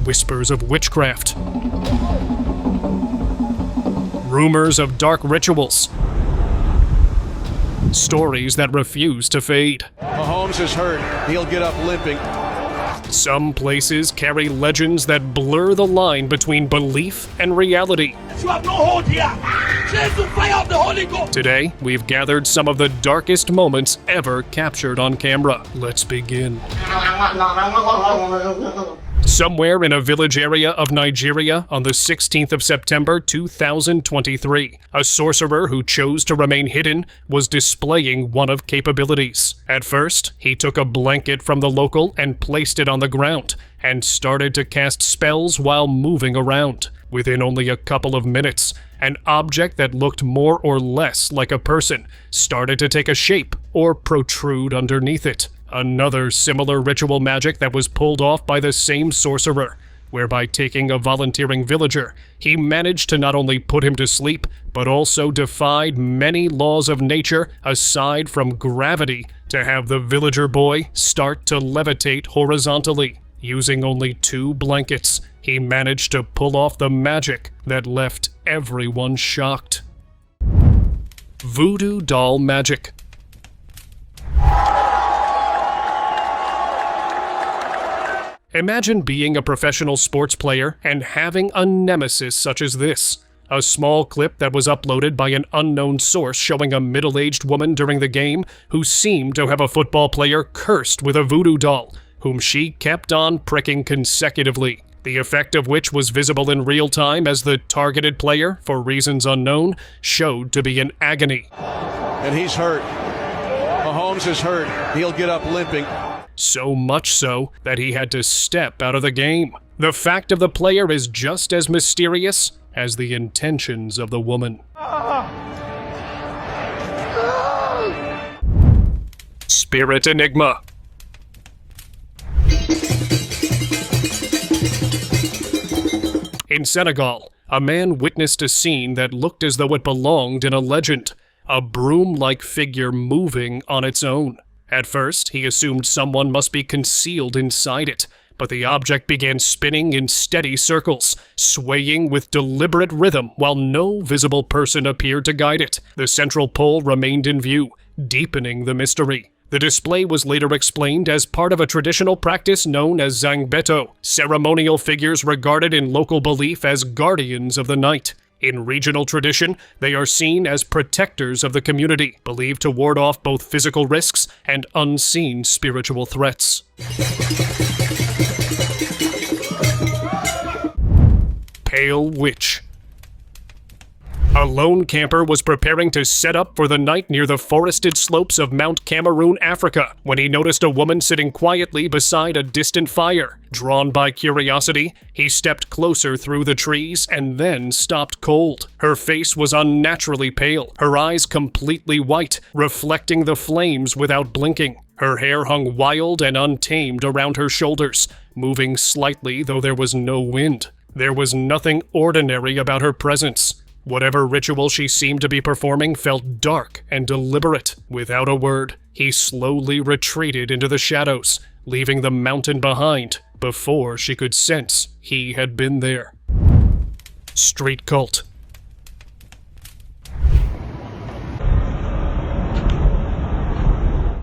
whispers of witchcraft, rumors of dark rituals, stories that refuse to fade. Mahomes is hurt. He'll get up limping. Some places carry legends that blur the line between belief and reality. You have no hold here. Change to fire of the Holy Ghost. Today, we've gathered some of the darkest moments ever captured on camera. Let's begin. Somewhere in a village area of Nigeria on the 16th of September 2023, a sorcerer who chose to remain hidden was displaying one of capabilities. At first, he took a blanket from the local and placed it on the ground, and started to cast spells while moving around. Within only a couple of minutes, an object that looked more or less like a person started to take a shape or protrude underneath it. Another similar ritual magic that was pulled off by the same sorcerer, whereby taking a volunteering villager, he managed to not only put him to sleep, but also defied many laws of nature aside from gravity to have the villager boy start to levitate horizontally. Using only 2 blankets, he managed to pull off the magic that left everyone shocked. Voodoo doll magic. Imagine being a professional sports player and having a nemesis such as this. A small clip that was uploaded by an unknown source showing a middle-aged woman during the game who seemed to have a football player cursed with a voodoo doll, whom she kept on pricking consecutively. The effect of which was visible in real time as the targeted player, for reasons unknown, showed to be in agony. And he's hurt. Mahomes is hurt. He'll get up limping. So much so that he had to step out of the game. The fact of the player is just as mysterious as the intentions of the woman. Spirit Enigma. In Senegal, a man witnessed a scene that looked as though it belonged in a legend, a broom-like figure moving on its own. At first, he assumed someone must be concealed inside it, but the object began spinning in steady circles, swaying with deliberate rhythm while no visible person appeared to guide it. The central pole remained in view, deepening the mystery. The display was later explained as part of a traditional practice known as Zangbeto, ceremonial figures regarded in local belief as guardians of the night. In regional tradition, they are seen as protectors of the community, believed to ward off both physical risks and unseen spiritual threats. Pale Witch. A lone camper was preparing to set up for the night near the forested slopes of Mount Cameroon, Africa, when he noticed a woman sitting quietly beside a distant fire. Drawn by curiosity, he stepped closer through the trees and then stopped cold. Her face was unnaturally pale, her eyes completely white, reflecting the flames without blinking. Her hair hung wild and untamed around her shoulders, moving slightly though there was no wind. There was nothing ordinary about her presence. Whatever ritual she seemed to be performing felt dark and deliberate. Without a word, he slowly retreated into the shadows, leaving the mountain behind before she could sense he had been there. Street cult.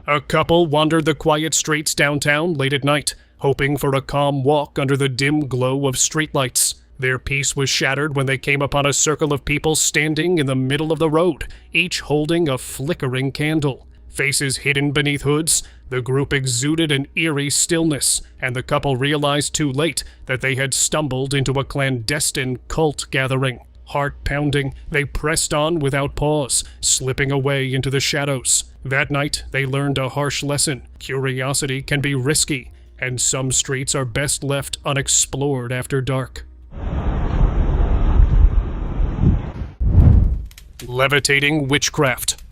A couple wandered the quiet streets downtown late at night, hoping for a calm walk under the dim glow of streetlights. Their peace was shattered when they came upon a circle of people standing in the middle of the road, each holding a flickering candle. Faces hidden beneath hoods, the group exuded an eerie stillness, and the couple realized too late that they had stumbled into a clandestine cult gathering. Heart pounding, they pressed on without pause, slipping away into the shadows. That night, they learned a harsh lesson. Curiosity can be risky, and some streets are best left unexplored after dark. Levitating witchcraft.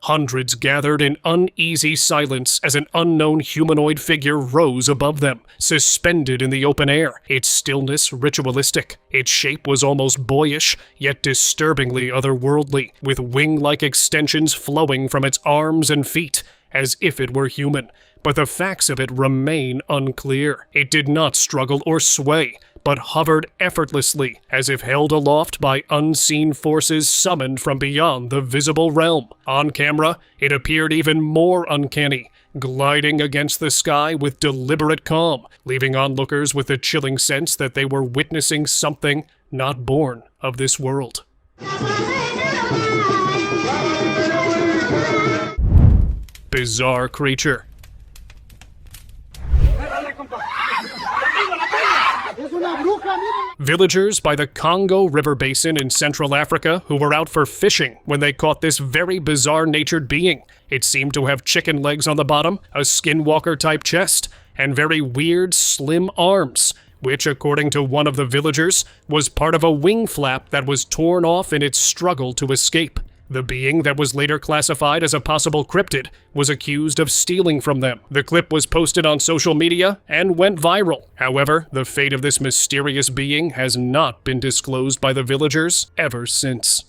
Hundreds gathered in uneasy silence as an unknown humanoid figure rose above them, suspended in the open air, its stillness ritualistic. Its shape was almost boyish, yet disturbingly otherworldly, with wing-like extensions flowing from its arms and feet, as if it were human, but the facts of it remain unclear. It did not struggle or sway, but hovered effortlessly, as if held aloft by unseen forces summoned from beyond the visible realm. On camera, it appeared even more uncanny, gliding against the sky with deliberate calm, leaving onlookers with the chilling sense that they were witnessing something not born of this world. Bizarre creature. Villagers by the Congo River Basin in Central Africa who were out for fishing when they caught this very bizarre-natured being. It seemed to have chicken legs on the bottom, a skinwalker-type chest, and very weird, slim arms, which, according to one of the villagers, was part of a wing flap that was torn off in its struggle to escape. The being that was later classified as a possible cryptid was accused of stealing from them. The clip was posted on social media and went viral. However, the fate of this mysterious being has not been disclosed by the villagers ever since.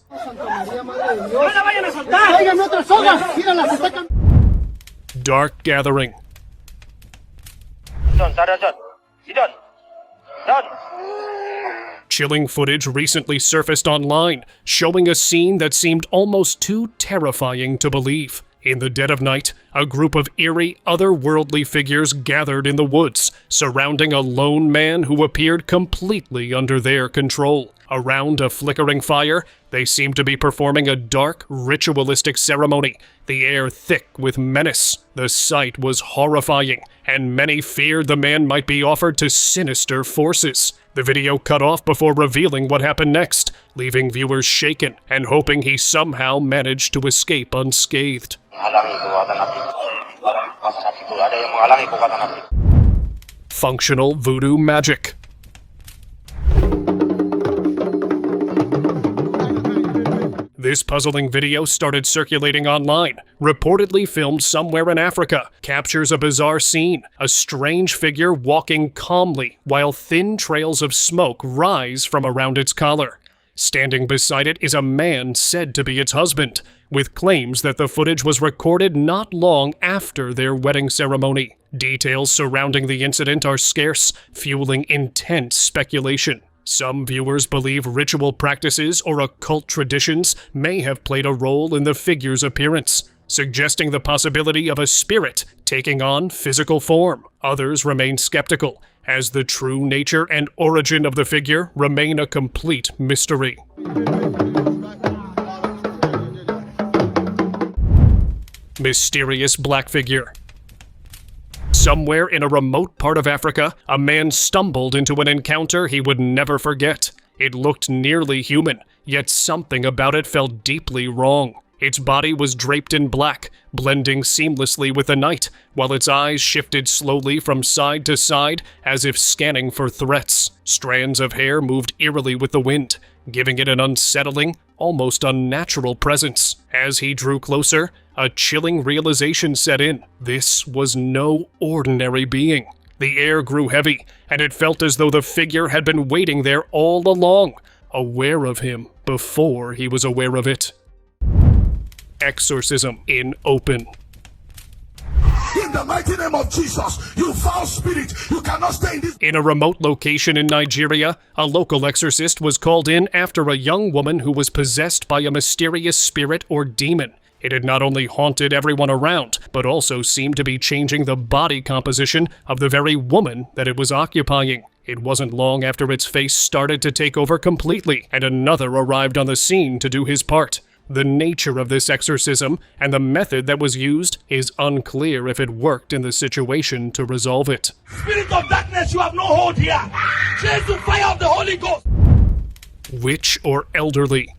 Dark Gathering. Chilling footage recently surfaced online, showing a scene that seemed almost too terrifying to believe. In the dead of night, a group of eerie, otherworldly figures gathered in the woods, surrounding a lone man who appeared completely under their control. Around a flickering fire, they seemed to be performing a dark, ritualistic ceremony, the air thick with menace. The sight was horrifying, and many feared the man might be offered to sinister forces. The video cut off before revealing what happened next, leaving viewers shaken and hoping he somehow managed to escape unscathed. Functional voodoo magic. This puzzling video started circulating online, reportedly filmed somewhere in Africa, captures a bizarre scene, a strange figure walking calmly while thin trails of smoke rise from around its collar. Standing beside it is a man said to be its husband, with claims that the footage was recorded not long after their wedding ceremony. Details surrounding the incident are scarce, fueling intense speculation. Some viewers believe ritual practices or occult traditions may have played a role in the figure's appearance, suggesting the possibility of a spirit taking on physical form. Others remain skeptical, as the true nature and origin of the figure remain a complete mystery. Mysterious black figure. Somewhere in a remote part of Africa, a man stumbled into an encounter he would never forget. It looked nearly human, yet something about it felt deeply wrong. Its body was draped in black, blending seamlessly with the night, while its eyes shifted slowly from side to side as if scanning for threats. Strands of hair moved eerily with the wind, giving it an unsettling, almost unnatural presence. As he drew closer, a chilling realization set in. This was no ordinary being. The air grew heavy, and it felt as though the figure had been waiting there all along, aware of him before he was aware of it. Exorcism in open. In the mighty name of Jesus, you foul spirit, you cannot stay in this. In a remote location in Nigeria, a local exorcist was called in after a young woman who was possessed by a mysterious spirit or demon. It had not only haunted everyone around, but also seemed to be changing the body composition of the very woman that it was occupying. It wasn't long after its face started to take over completely, and another arrived on the scene to do his part. The nature of this exorcism and the method that was used is unclear if it worked in the situation to resolve it. Spirit of darkness, you have no hold here. Chase the fire of the Holy Ghost. Witch or elderly.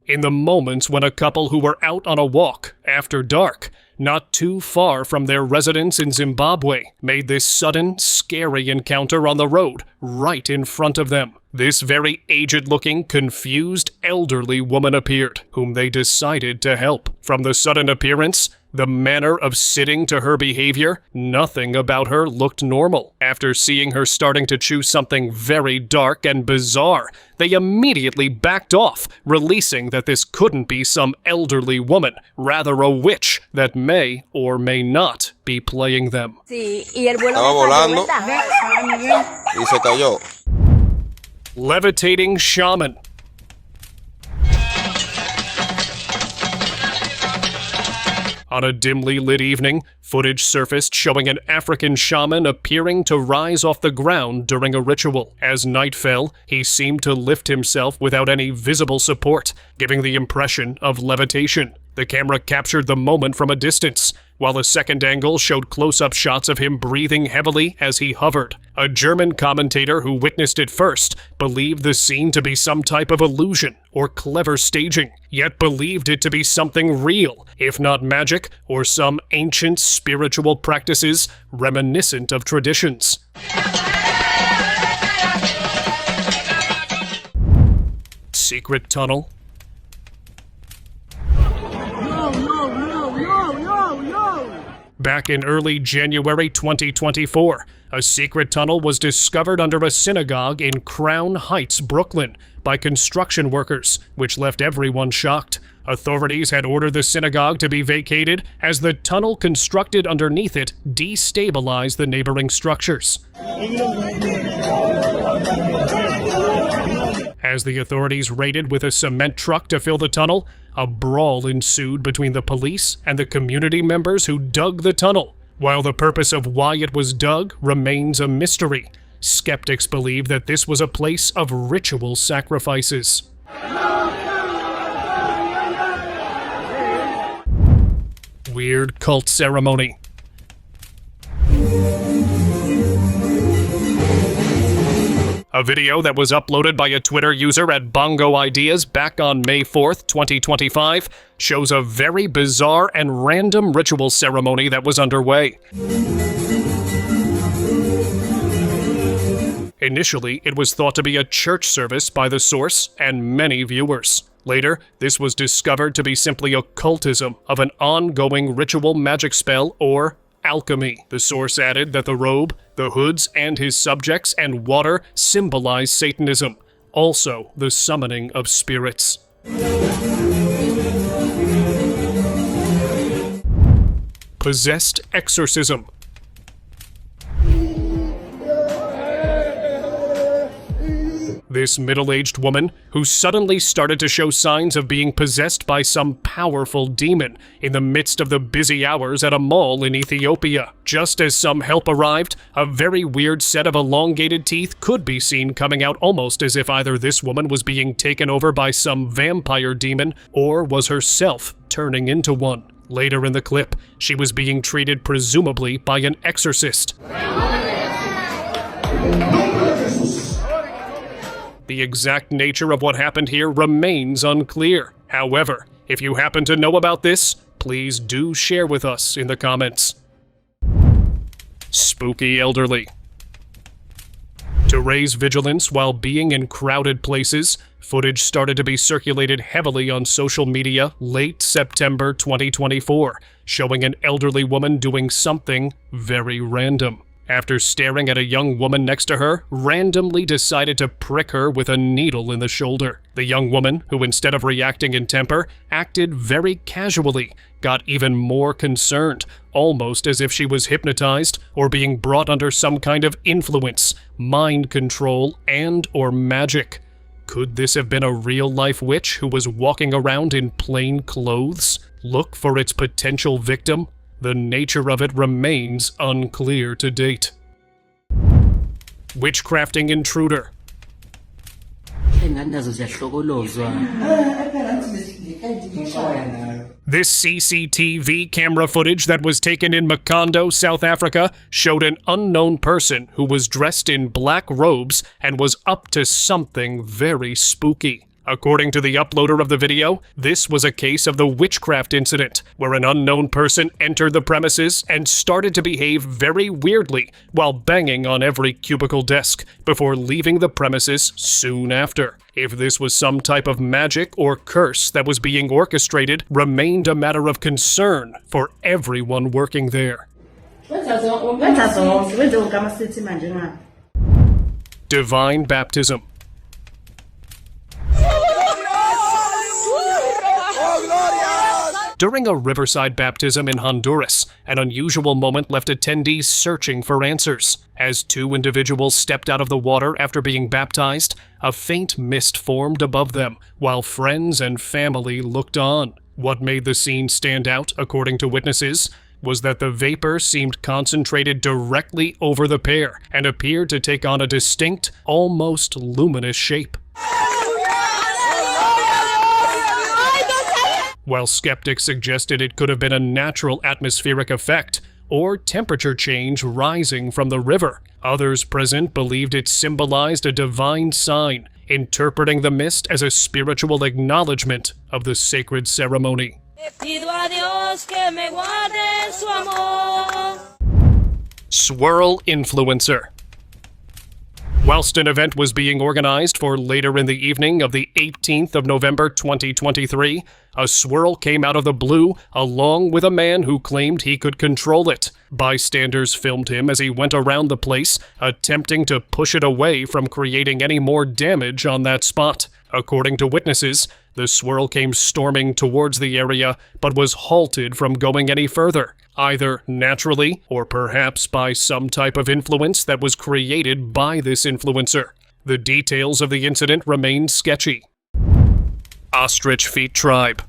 In the moments when a couple who were out on a walk after dark, not too far from their residence in Zimbabwe, made this sudden, scary encounter on the road right in front of them. This very aged-looking, confused, elderly woman appeared, whom they decided to help. From the sudden appearance, The manner of sitting to her behavior, nothing about her looked normal. After seeing her starting to choose something very dark and bizarre, they immediately backed off, releasing that this couldn't be some elderly woman, rather a witch that may or may not be playing them. Estaba volando y se cayó. Levitating shaman. On a dimly lit evening, footage surfaced showing an African shaman appearing to rise off the ground during a ritual. As night fell, he seemed to lift himself without any visible support, giving the impression of levitation. The camera captured the moment from a distance, while a second angle showed close-up shots of him breathing heavily as he hovered. A German commentator who witnessed it first believed the scene to be some type of illusion or clever staging, yet believed it to be something real, if not magic or some ancient spiritual practices reminiscent of traditions. Secret tunnel. Back in early January 2024, a secret tunnel was discovered under a synagogue in Crown Heights, Brooklyn, by construction workers, which left everyone shocked. Authorities had ordered the synagogue to be vacated as the tunnel constructed underneath it destabilized the neighboring structures. As the authorities raided with a cement truck to fill the tunnel, a brawl ensued between the police and the community members who dug the tunnel. While the purpose of why it was dug remains a mystery, skeptics believe that this was a place of ritual sacrifices. Weird cult ceremony. A video that was uploaded by a Twitter user at Bongo Ideas back on May 4th, 2025, shows a very bizarre and random ritual ceremony that was underway. Initially, it was thought to be a church service by the source and many viewers. Later, this was discovered to be simply occultism of an ongoing ritual magic spell or alchemy. The source added that the robe, the hoods, and his subjects and water symbolize Satanism, also the summoning of spirits. Possessed exorcism. This middle-aged woman, who suddenly started to show signs of being possessed by some powerful demon in the midst of the busy hours at a mall in Ethiopia. Just as some help arrived, a very weird set of elongated teeth could be seen coming out, almost as if either this woman was being taken over by some vampire demon or was herself turning into one. Later in the clip, she was being treated presumably by an exorcist. The exact nature of what happened here remains unclear. However, if you happen to know about this, please do share with us in the comments. Spooky elderly. To raise vigilance while being in crowded places, footage started to be circulated heavily on social media late September 2024, showing an elderly woman doing something very random. After staring at a young woman next to her, randomly decided to prick her with a needle in the shoulder. The young woman, who instead of reacting in temper, acted very casually, got even more concerned, almost as if she was hypnotized or being brought under some kind of influence, mind control, and/or magic. Could this have been a real-life witch who was walking around in plain clothes? Look for its potential victim. The nature of it remains unclear to date. Witchcrafting intruder. This CCTV camera footage that was taken in Macondo, South Africa, showed an unknown person who was dressed in black robes and was up to something very spooky. According to the uploader of the video, this was a case of the Witchcraft incident, where an unknown person entered the premises and started to behave very weirdly while banging on every cubicle desk before leaving the premises soon after. If this was some type of magic or curse that was being orchestrated remained a matter of concern for everyone working there. Divine baptism. During a riverside baptism in Honduras, an unusual moment left attendees searching for answers. As two individuals stepped out of the water after being baptized, a faint mist formed above them, while friends and family looked on. What made the scene stand out, according to witnesses, was that the vapor seemed concentrated directly over the pair and appeared to take on a distinct, almost luminous shape. While skeptics suggested it could have been a natural atmospheric effect or temperature change rising from the river, others present believed it symbolized a divine sign, interpreting the mist as a spiritual acknowledgement of the sacred ceremony. Swirl influencer. Whilst an event was being organized for later in the evening of the 18th of November 2023, a swirl came out of the blue along with a man who claimed he could control it. Bystanders filmed him as he went around the place, attempting to push it away from creating any more damage on that spot. According to witnesses, the swirl came storming towards the area, but was halted from going any further, either naturally or perhaps by some type of influence that was created by this influencer. The details of the incident remain sketchy. Ostrich Feet Tribe.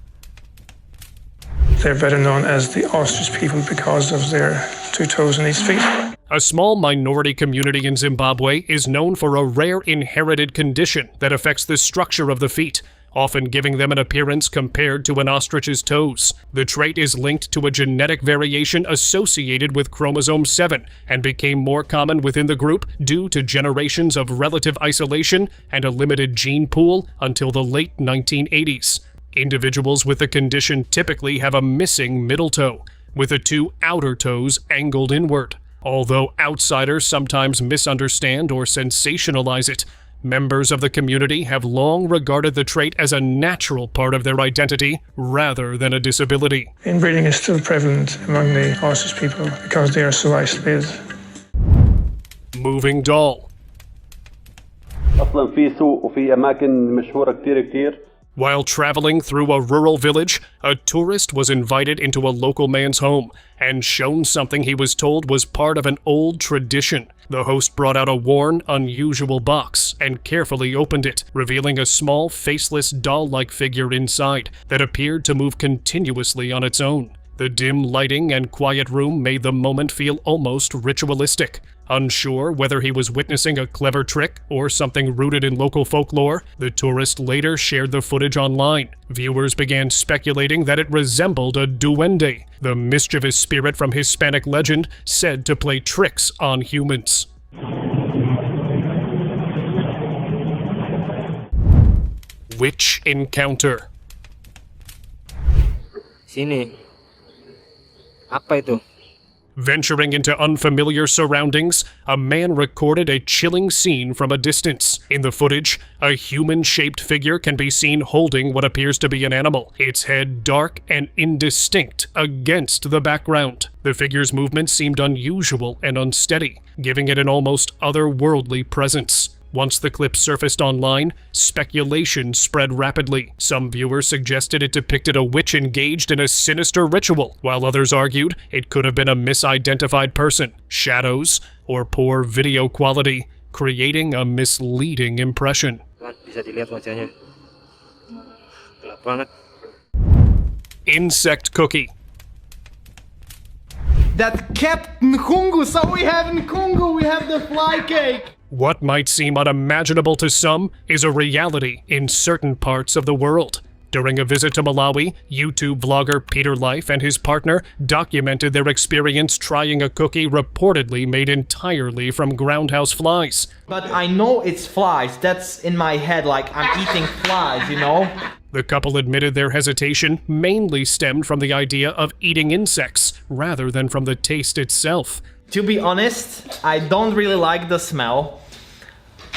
They're better known as the ostrich people because of their 2 toes in each feet. A small minority community in Zimbabwe is known for a rare inherited condition that affects the structure of the feet, often giving them an appearance compared to an ostrich's toes. The trait is linked to a genetic variation associated with chromosome 7 and became more common within the group due to generations of relative isolation and a limited gene pool until the late 1980s. Individuals with the condition typically have a missing middle toe, with the 2 outer toes angled inward. Although outsiders sometimes misunderstand or sensationalize it, members of the community have long regarded the trait as a natural part of their identity rather than a disability. Inbreeding is still prevalent among the ostrich people because they are so isolated. Moving doll. اصلا في سوق وفي اماكن مشهوره كتير. While traveling through a rural village, a tourist was invited into a local man's home and shown something he was told was part of an old tradition. The host brought out a worn, unusual box and carefully opened it, revealing a small, faceless, doll-like figure inside that appeared to move continuously on its own. The dim lighting and quiet room made the moment feel almost ritualistic. Unsure whether he was witnessing a clever trick or something rooted in local folklore, the tourist later shared the footage online. Viewers began speculating that it resembled a duende, the mischievous spirit from Hispanic legend said to play tricks on humans. Witch encounter. Sini. Apa itu? Venturing into unfamiliar surroundings, a man recorded a chilling scene from a distance. In the footage, a human-shaped figure can be seen holding what appears to be an animal, its head dark and indistinct against the background. The figure's movement seemed unusual and unsteady, giving it an almost otherworldly presence. Once the clip surfaced online, speculation spread rapidly. Some viewers suggested it depicted a witch engaged in a sinister ritual, while others argued it could have been a misidentified person, shadows, or poor video quality, creating a misleading impression. Bisa dilihat wajahnya. Gelap banget. Insect cookie. That kept Nkungu, so we have Nkungu, we have the fly cake. What might seem unimaginable to some is a reality in certain parts of the world. During a visit to Malawi, YouTube vlogger Peter Life and his partner documented their experience trying a cookie reportedly made entirely from groundhouse flies. But I know it's flies. That's in my head, like I'm eating flies, you know? The couple admitted their hesitation mainly stemmed from the idea of eating insects rather than from the taste itself. To be honest, I don't really like the smell.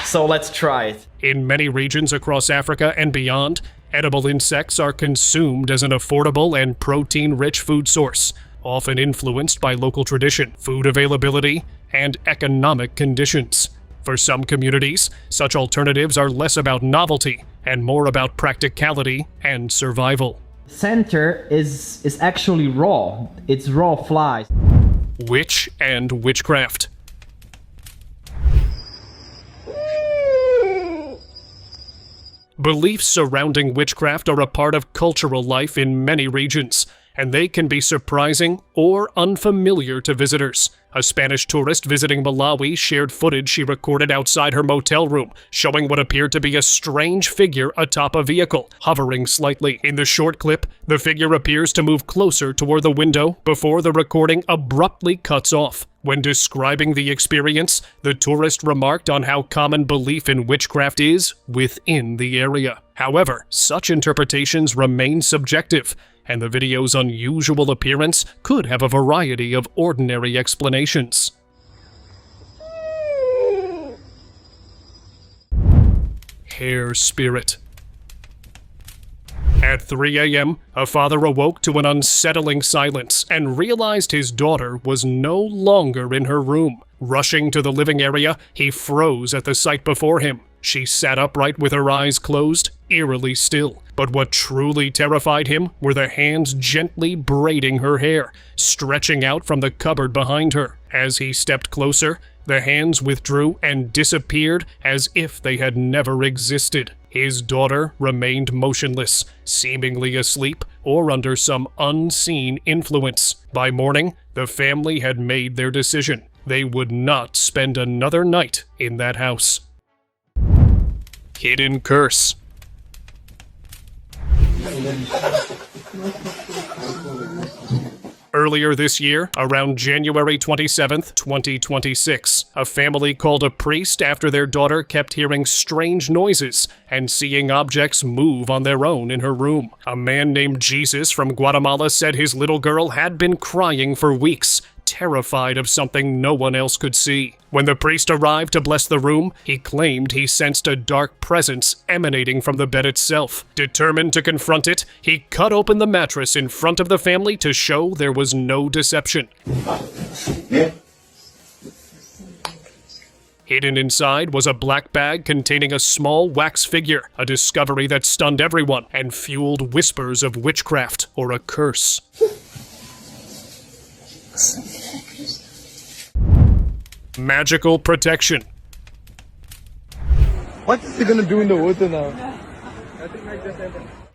So let's try it. In many regions across Africa and beyond, edible insects are consumed as an affordable and protein-rich food source, often influenced by local tradition, food availability, and economic conditions. For some communities, such alternatives are less about novelty and more about practicality and survival. Center is actually raw. It's raw flies. Witch and witchcraft. Beliefs surrounding witchcraft are a part of cultural life in many regions, and they can be surprising or unfamiliar to visitors. A Spanish tourist visiting Malawi shared footage she recorded outside her motel room, showing what appeared to be a strange figure atop a vehicle, hovering slightly. In the short clip, the figure appears to move closer toward the window before the recording abruptly cuts off. When describing the experience, the tourist remarked on how common belief in witchcraft is within the area. However, such interpretations remain subjective, and the video's unusual appearance could have a variety of ordinary explanations. Hair spirit. At 3 a.m., a father awoke to an unsettling silence and realized his daughter was no longer in her room. Rushing to the living area, he froze at the sight before him. She sat upright with her eyes closed, eerily still. But what truly terrified him were the hands gently braiding her hair, stretching out from the cupboard behind her. As he stepped closer, the hands withdrew and disappeared as if they had never existed. His daughter remained motionless, seemingly asleep or under some unseen influence. By morning, the family had made their decision. They would not spend another night in that house. Hidden curse. Earlier this year, around January 27th, 2026, a family called a priest after their daughter kept hearing strange noises and seeing objects move on their own in her room. A man named Jesus from Guatemala said his little girl had been crying for weeks, terrified of something no one else could see. When the priest arrived to bless the room, he claimed he sensed a dark presence emanating from the bed itself. Determined to confront it, he cut open the mattress in front of the family to show there was no deception. Hidden inside was a black bag containing a small wax figure, a discovery that stunned everyone and fueled whispers of witchcraft or a curse. Magical protection. What is he gonna do in the water now?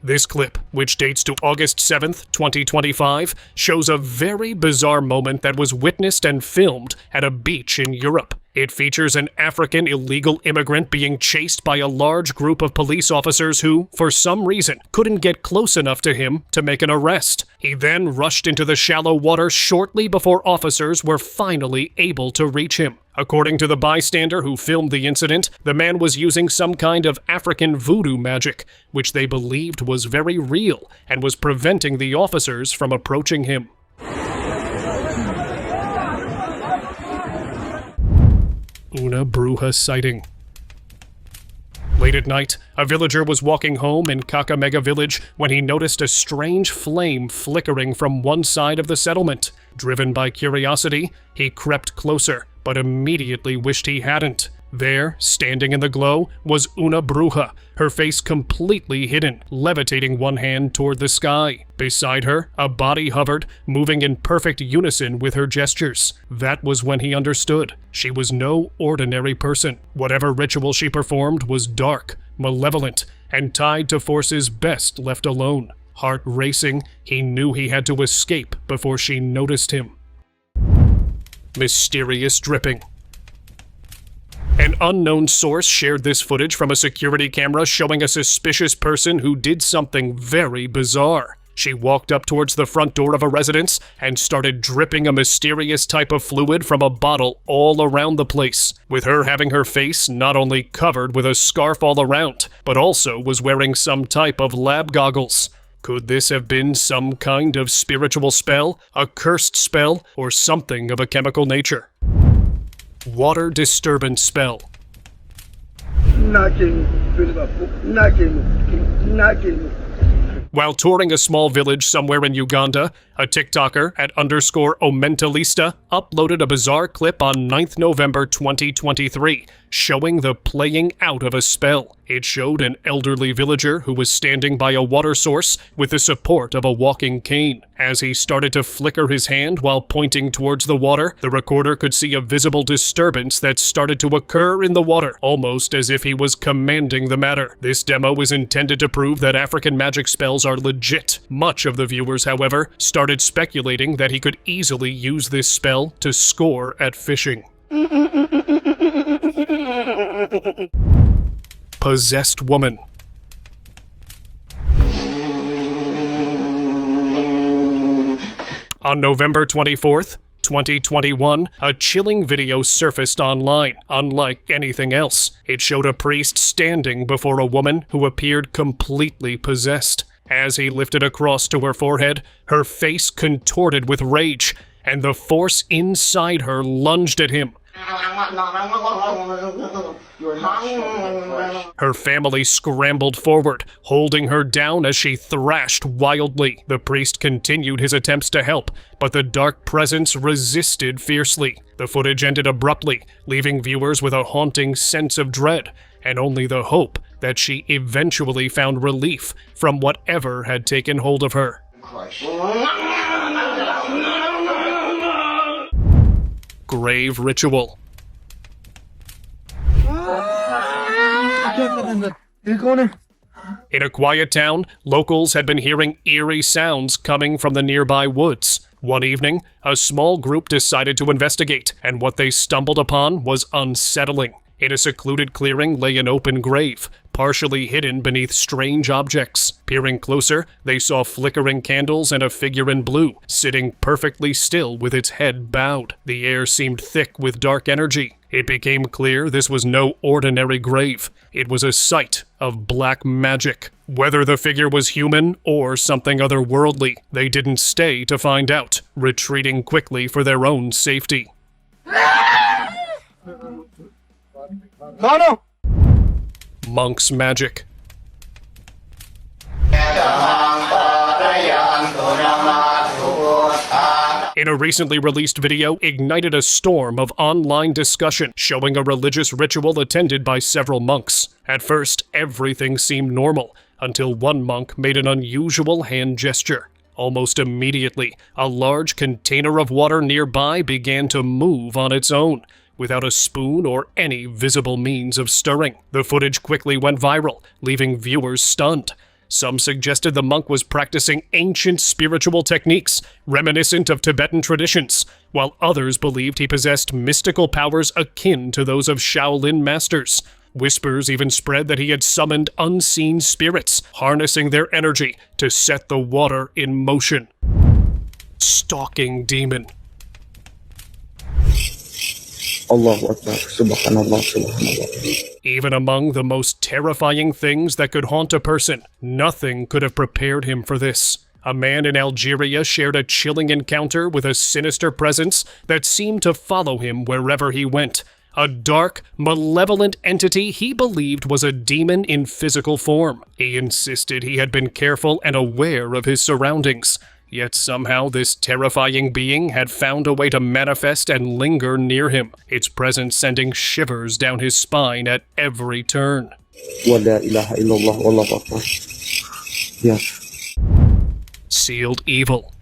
This clip, which dates to August 7th, 2025, shows a very bizarre moment that was witnessed and filmed at a beach in Europe. It features an African illegal immigrant being chased by a large group of police officers who, for some reason, couldn't get close enough to him to make an arrest. He then rushed into the shallow water shortly before officers were finally able to reach him. According to the bystander who filmed the incident, the man was using some kind of African voodoo magic, which they believed was very real and was preventing the officers from approaching him. Una Bruja sighting. Late at night, a villager was walking home in Kakamega village when he noticed a strange flame flickering from one side of the settlement. Driven by curiosity, he crept closer, but immediately wished he hadn't. There, standing in the glow, was Una Bruja, her face completely hidden, levitating one hand toward the sky. Beside her, a body hovered, moving in perfect unison with her gestures. That was when he understood. She was no ordinary person. Whatever ritual she performed was dark, malevolent, and tied to forces best left alone. Heart racing, he knew he had to escape before she noticed him. Mysterious dripping. An unknown source shared this footage from a security camera showing a suspicious person who did something very bizarre. She walked up towards the front door of a residence and started dripping a mysterious type of fluid from a bottle all around the place, with her having her face not only covered with a scarf all around, but also was wearing some type of lab goggles. Could this have been some kind of spiritual spell, a cursed spell, or something of a chemical nature? Water disturbance spell. While touring a small village somewhere in Uganda, a TikToker at _Omentalista uploaded a bizarre clip on 9th November 2023 showing the playing out of a spell. It showed an elderly villager who was standing by a water source with the support of a walking cane. As he started to flicker his hand while pointing towards the water, the recorder could see a visible disturbance that started to occur in the water, almost as if he was commanding the matter. This demo was intended to prove that African magic spells are legit. Much of the viewers, however, started speculating that he could easily use this spell to score at fishing. Possessed woman. On November 24th, 2021, a chilling video surfaced online. Unlike anything else, it showed a priest standing before a woman who appeared completely possessed. As he lifted a cross to her forehead, her face contorted with rage, and the force inside her lunged at him. Her family scrambled forward, holding her down as she thrashed wildly. The priest continued his attempts to help, but the dark presence resisted fiercely. The footage ended abruptly, leaving viewers with a haunting sense of dread, and only the hope that she eventually found relief from whatever had taken hold of her. Grave ritual. In a quiet town, locals had been hearing eerie sounds coming from the nearby woods. One evening, a small group decided to investigate, and what they stumbled upon was unsettling. In a secluded clearing lay an open grave, partially hidden beneath strange objects. Peering closer, they saw flickering candles and a figure in blue, sitting perfectly still with its head bowed. The air seemed thick with dark energy. It became clear this was no ordinary grave. It was a site of black magic. Whether the figure was human or something otherworldly, they didn't stay to find out, retreating quickly for their own safety. Monk's magic. In a recently released video, ignited a storm of online discussion showing a religious ritual attended by several monks. At first, everything seemed normal, until one monk made an unusual hand gesture. Almost immediately, a large container of water nearby began to move on its own, without a spoon or any visible means of stirring. The footage quickly went viral, leaving viewers stunned. Some suggested the monk was practicing ancient spiritual techniques, reminiscent of Tibetan traditions, while others believed he possessed mystical powers akin to those of Shaolin masters. Whispers even spread that he had summoned unseen spirits, harnessing their energy to set the water in motion. Stalking demon. Allahu Akbar, Subhanallah, Subhanallah. Even among the most terrifying things that could haunt a person, nothing could have prepared him for this. A man in Algeria shared a chilling encounter with a sinister presence that seemed to follow him wherever he went. A dark, malevolent entity he believed was a demon in physical form. He insisted he had been careful and aware of his surroundings. Yet somehow this terrifying being had found a way to manifest and linger near him, its presence sending shivers down his spine at every turn. Wa la ilaha illallah, Allahu Akbar. Yes. Sealed evil.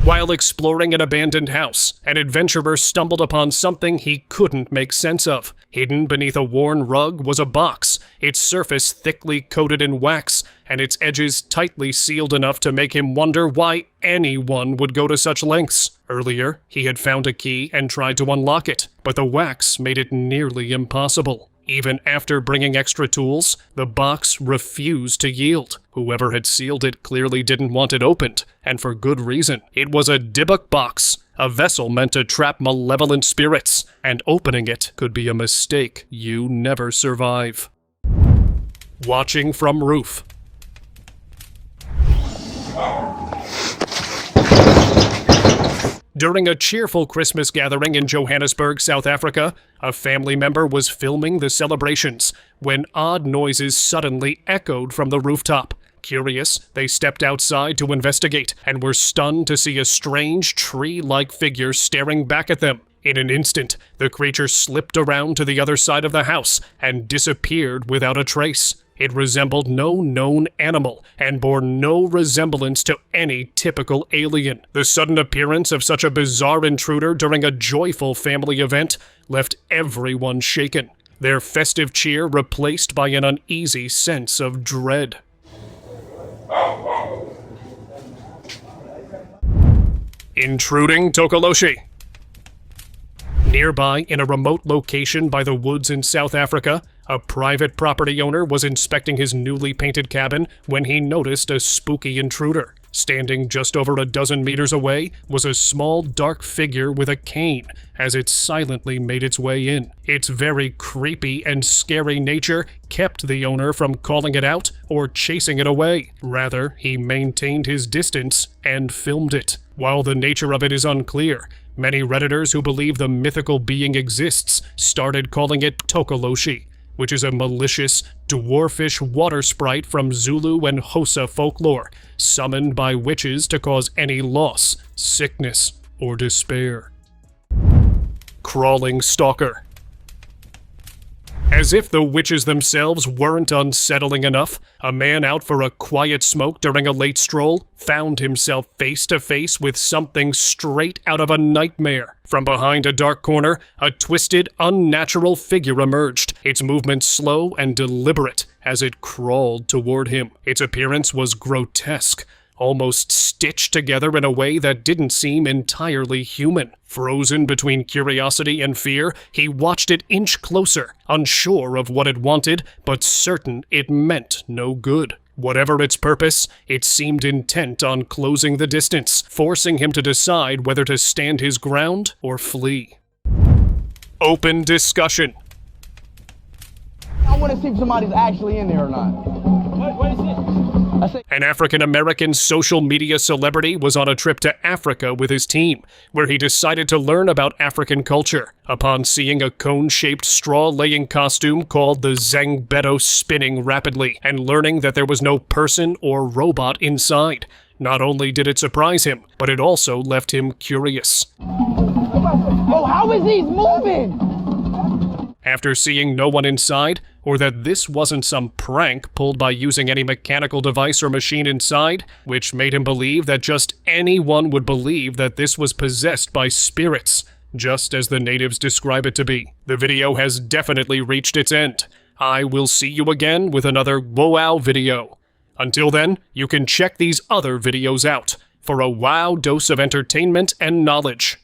While exploring an abandoned house, an adventurer stumbled upon something he couldn't make sense of. Hidden beneath a worn rug was a box, its surface thickly coated in wax, and its edges tightly sealed enough to make him wonder why anyone would go to such lengths. Earlier, he had found a key and tried to unlock it, but the wax made it nearly impossible. Even after bringing extra tools, the box refused to yield. Whoever had sealed it clearly didn't want it opened, and for good reason. It was a Dybbuk box, a vessel meant to trap malevolent spirits, and opening it could be a mistake you never survive. Watching from roof. During a cheerful Christmas gathering in Johannesburg, South Africa, a family member was filming the celebrations when odd noises suddenly echoed from the rooftop. Curious, they stepped outside to investigate and were stunned to see a strange tree-like figure staring back at them. In an instant, the creature slipped around to the other side of the house and disappeared without a trace. It resembled no known animal and bore no resemblance to any typical alien. The sudden appearance of such a bizarre intruder during a joyful family event left everyone shaken, their festive cheer replaced by an uneasy sense of dread. Intruding Tokoloshi. Nearby, in a remote location by the woods in South Africa, a private property owner was inspecting his newly painted cabin when he noticed a spooky intruder. Standing just over a dozen meters away was a small dark figure with a cane as it silently made its way in. Its very creepy and scary nature kept the owner from calling it out or chasing it away. Rather, he maintained his distance and filmed it. While the nature of it is unclear, many Redditors who believe the mythical being exists started calling it Tokoloshi, which is a malicious, dwarfish water sprite from Zulu and Xhosa folklore, summoned by witches to cause any loss, sickness, or despair. Crawling Stalker. As if the witches themselves weren't unsettling enough, a man out for a quiet smoke during a late stroll found himself face to face with something straight out of a nightmare. From behind a dark corner, a twisted, unnatural figure emerged, its movements slow and deliberate as it crawled toward him. Its appearance was grotesque, almost stitched together in a way that didn't seem entirely human. Frozen between curiosity and fear, he watched it inch closer, unsure of what it wanted, but certain it meant no good. Whatever its purpose, it seemed intent on closing the distance, forcing him to decide whether to stand his ground or flee. Open discussion. I want to see if somebody's actually in there or not. What is it? An African-American social media celebrity was on a trip to Africa with his team, where he decided to learn about African culture. Upon seeing a cone-shaped straw-laying costume called the Zangbeto spinning rapidly, and learning that there was no person or robot inside, not only did it surprise him, but it also left him curious. Oh, how is he moving? After seeing no one inside, or that this wasn't some prank pulled by using any mechanical device or machine inside, which made him believe that just anyone would believe that this was possessed by spirits, just as the natives describe it to be. The video has definitely reached its end. I will see you again with another wow video. Until then, you can check these other videos out for a wow dose of entertainment and knowledge.